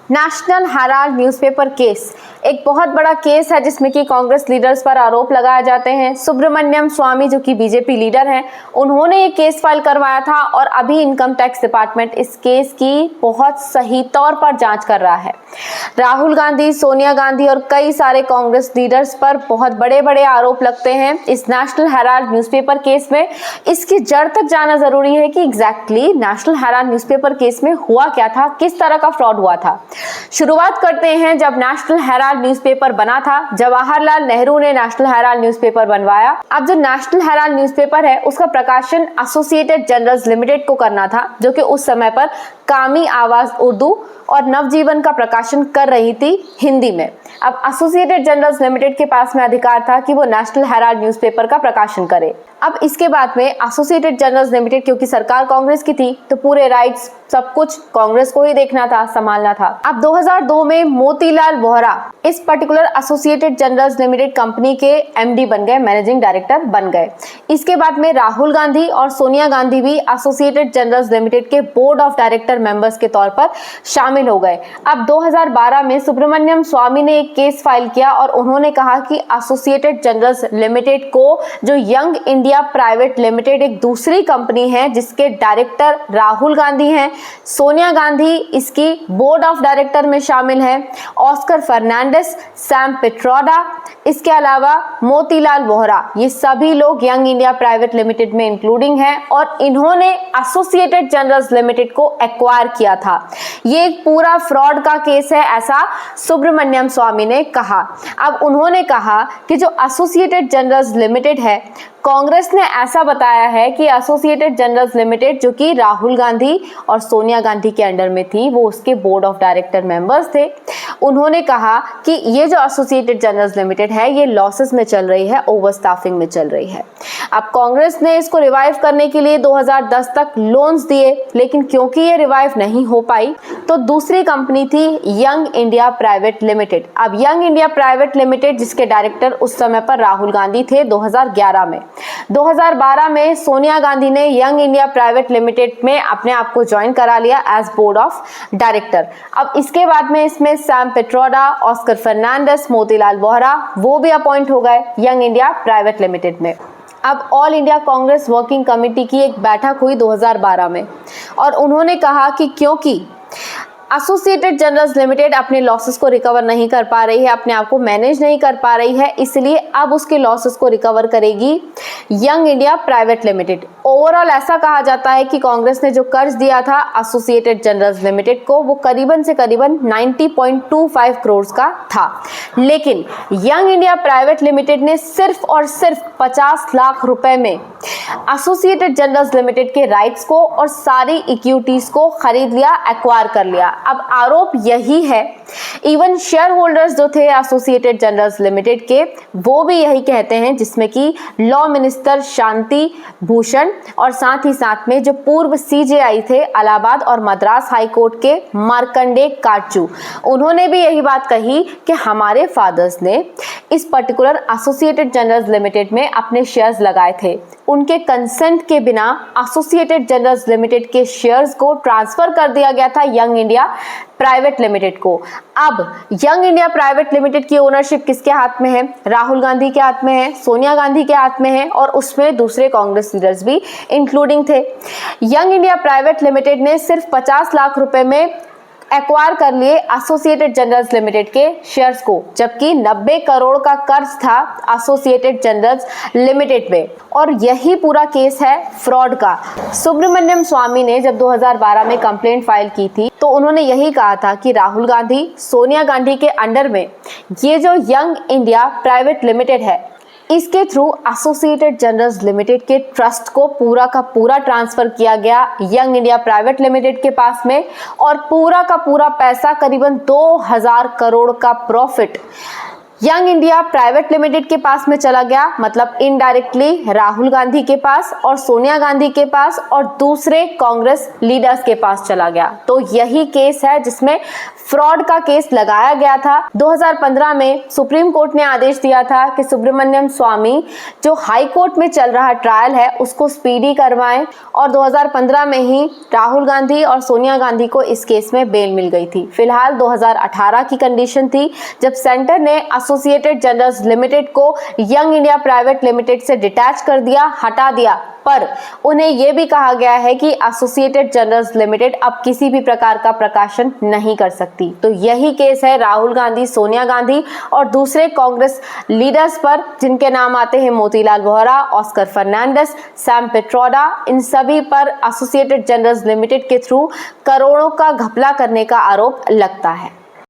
National Herald newspaper case एक बहुत बड़ा केस है जिसमें कि कांग्रेस लीडर्स पर आरोप लगाए जाते हैं। सुब्रमण्यम स्वामी जो कि बीजेपी लीडर हैं, उन्होंने ये केस फाइल करवाया था और अभी इनकम टैक्स डिपार्टमेंट इस केस की बहुत सही तौर पर जांच कर रहा है। राहुल गांधी, सोनिया गांधी और कई सारे कांग्रेस लीडर्स पर बहुत बड़े बड़े आरोप लगते हैं इस नेशनल हेराल्ड न्यूज़पेपर केस में। इसकी जड़ तक जाना जरूरी है कि exactly national Herald newspaper case में हुआ क्या था, किस तरह का फ्रॉड हुआ था। शुरुआत करते हैं जब नेशनल हेराल्ड न्यूज़पेपर बना था। जवाहरलाल नेहरू ने नेशनल हेराल्ड न्यूज़पेपर बनवाया। अब जो नेशनल हेराल्ड न्यूज़पेपर है उसका प्रकाशन एसोसिएटेड जर्नल्स लिमिटेड को करना था, जो कि उस समय पर कामी आवाज उर्दू और नवजीवन का प्रकाशन कर रही थी हिंदी में। अब एसोसिएटेड जर्नल्स लिमिटेड के पास में अधिकार था कि वो नेशनल हेराल्ड न्यूज़पेपर का प्रकाशन करे। अब इसके बाद में एसोसिएटेड जर्नल्स लिमिटेड, क्योंकि सरकार कांग्रेस की थी तो पूरे राइट्स सब कुछ कांग्रेस को ही देखना था, संभालना था। अब 2002 में मोतीलाल वोहरा इस particular associated journals limited company के एमडी बन गए, मैनेजिंग डायरेक्टर बन गए। इसके बाद में राहुल गांधी और सोनिया गांधी भी एसोसिएटेड जर्नल्स लिमिटेड के बोर्ड ऑफ डायरेक्टर मेंबर्स के तौर पर शामिल हो गए। अब 2012 में सुब्रमण्यम स्वामी ने एक केस फाइल किया और उन्होंने कहा कि एसोसिएटेड जर्नल्स लिमिटेड को जो यंग इंडिया प्राइवेट लिमिटेड एक दूसरी कंपनी है जिसके डायरेक्टर राहुल गांधी हैं, सोनिया गांधी इसकी बोर्ड ऑफ डायरेक्टर में शामिल है, ऑस्कर फर्नांडिस, सैम पिट्रोडा, इसके अलावा मोतीलाल वोहरा, ये सभी लोग यंग इंडिया प्राइवेट लिमिटेड में इंक्लूडिंग हैं और इन्होंने एसोसिएटेड जर्नल्स लिमिटेड को एक्वायर किया था। ये एक पूरा फ्रॉड का केस है, ऐसा सुब्रमण्यम स्वामी ने कहा। अब उन्होंने कहा कि जो एसोसिएटेड जर्नल्स लिमिटेड है, कांग्रेस ने ऐसा बताया है कि एसोसिएटेड जर्नल्स लिमिटेड जो कि राहुल गांधी और सोनिया गांधी के अंडर में थी, वो उसके बोर्ड ऑफ डायरेक्टर मेंबर्स थे। उन्होंने कहा कि ये जो एसोसिएटेड जर्नल्स लिमिटेड है ये लॉसेस में चल रही है, ओवर स्टाफिंग में चल रही है। अब कांग्रेस ने इसको रिवाइव करने के लिए 2010 तक लोन्स दिए, लेकिन क्योंकि ये रिवाइव नहीं हो पाई तो दूसरी कंपनी थी यंग इंडिया प्राइवेट लिमिटेड। अब यंग इंडिया प्राइवेट लिमिटेड जिसके डायरेक्टर उस समय पर राहुल गांधी थे 2011 में। 2012 में सोनिया गांधी ने यंग इंडिया प्राइवेट लिमिटेड में अपने आप को ज्वाइन करा लिया एज बोर्ड ऑफ डायरेक्टर। अब इसके बाद में इसमें सैम पिट्रोडा, ऑस्कर फर्नांडिस, मोतीलाल वोहरा वो भी अपॉइंट हो गए यंग इंडिया प्राइवेट लिमिटेड में। अब all India Congress working committee की एक बैठक हुई 2012 में और उन्होंने कहा कि क्योंकि एसोसिएटेड जर्नल्स लिमिटेड अपने लॉसेस को रिकवर नहीं कर पा रही है, अपने आप को मैनेज नहीं कर पा रही है, इसलिए अब उसके लॉसेस को रिकवर करेगी young India private limited. Overall ऐसा कहा जाता है कि कांग्रेस ने जो कर्ज दिया था एसोसिएटेड जर्नल्स लिमिटेड को वो करीबन से करीबन 90.25 करोड़ का था, लेकिन यंग इंडिया प्राइवेट लिमिटेड ने सिर्फ और सिर्फ 50 लाख रुपए में एसोसिएटेड जर्नल्स लिमिटेड के राइट्स को और सारी इक्विटीज को खरीद लिया, एक्वायर कर लिया। अब आरोप यही है, इवन शेयर होल्डर्स जो थे एसोसिएटेड जर्नल्स लिमिटेड के वो भी यही कहते हैं, जिसमें कि लॉ मिनिस्टर शांति भूषण और साथ ही साथ में जो पूर्व सीजेआई थे इलाहाबाद और मद्रास हाई कोर्ट के मार्कंडे काटजू, उन्होंने भी यही बात कही कि हमारे फादर्स ने इस पर्टिकुलर एसोसिएटेड जर्नल्स लिमिटेड में अपने शेयर्स लगाए थे, उनके कंसेंट के बिना एसोसिएटेड जर्नल्स लिमिटेड के शेयर्स को ट्रांसफर कर दिया गया था यंग इंडिया प्राइवेट लिमिटेड को। अब यंग इंडिया प्राइवेट लिमिटेड की ओनरशिप किसके हाथ में है? राहुल गांधी के हाथ में है, सोनिया गांधी के हाथ में है और उसमें दूसरे कांग्रेस लीडर्स भी इंक्लूडिंग थे। यंग इंडिया प्राइवेट लिमिटेड ने सिर्फ 50 लाख रुपए में एक्वायर कर लिए एसोसिएटेड जर्नल्स लिमिटेड के शेयर्स को, जबकि 90 करोड़ का कर्ज था एसोसिएटेड जर्नल्स लिमिटेड में। और यही पूरा केस है फ्रॉड का। सुब्रमण्यम स्वामी ने जब 2012 में कंप्लेंट फाइल की थी तो उन्होंने यही कहा था कि राहुल गांधी, सोनिया गांधी के अंडर में ये जो यंग इंडिया प्राइवेट लिमिटेड है इसके थ्रू एसोसिएटेड जर्नल्स लिमिटेड के ट्रस्ट को पूरा का पूरा ट्रांसफर किया गया यंग इंडिया प्राइवेट लिमिटेड के पास में और पूरा का पूरा पैसा करीबन 2000 करोड़ का profit young India private limited के पास में चला गया, मतलब इनडायरेक्टली राहुल गांधी के पास और सोनिया गांधी के पास और दूसरे कांग्रेस लीडर्स के पास चला गया। तो यही केस है जिसमें फ्रॉड का केस लगाया गया था। 2015 में सुप्रीम कोर्ट ने आदेश दिया था कि सुब्रमण्यम स्वामी जो हाई कोर्ट में चल रहा ट्रायल है उसको स्पीडी करवाएं, और 2015 में ही राहुल गांधी और सोनिया गांधी को इस केस में बेल मिल गई थी। फिलहाल 2018 की कंडीशन थी जब सेंटर ने एसोसिएटेड जनरल्स लिमिटेड को यंग इंडिया प्राइवेट लिमिटेड से डिटैच कर दिया, हटा दिया, पर उन्हें यह भी कहा गया है कि एसोसिएटेड जनरल्स लिमिटेड अब किसी भी प्रकार का प्रकाशन नहीं कर सकती। तो यही केस है राहुल गांधी, सोनिया गांधी और दूसरे कांग्रेस लीडर्स पर, जिनके नाम आते हैं मोतीलाल वोहरा, ऑस्कर फर्नांडिस, सैम पिट्रोडा। इन सभी पर एसोसिएटेड जनरल्स लिमिटेड के थ्रू करोड़ों का घपला करने का आरोप लगता है।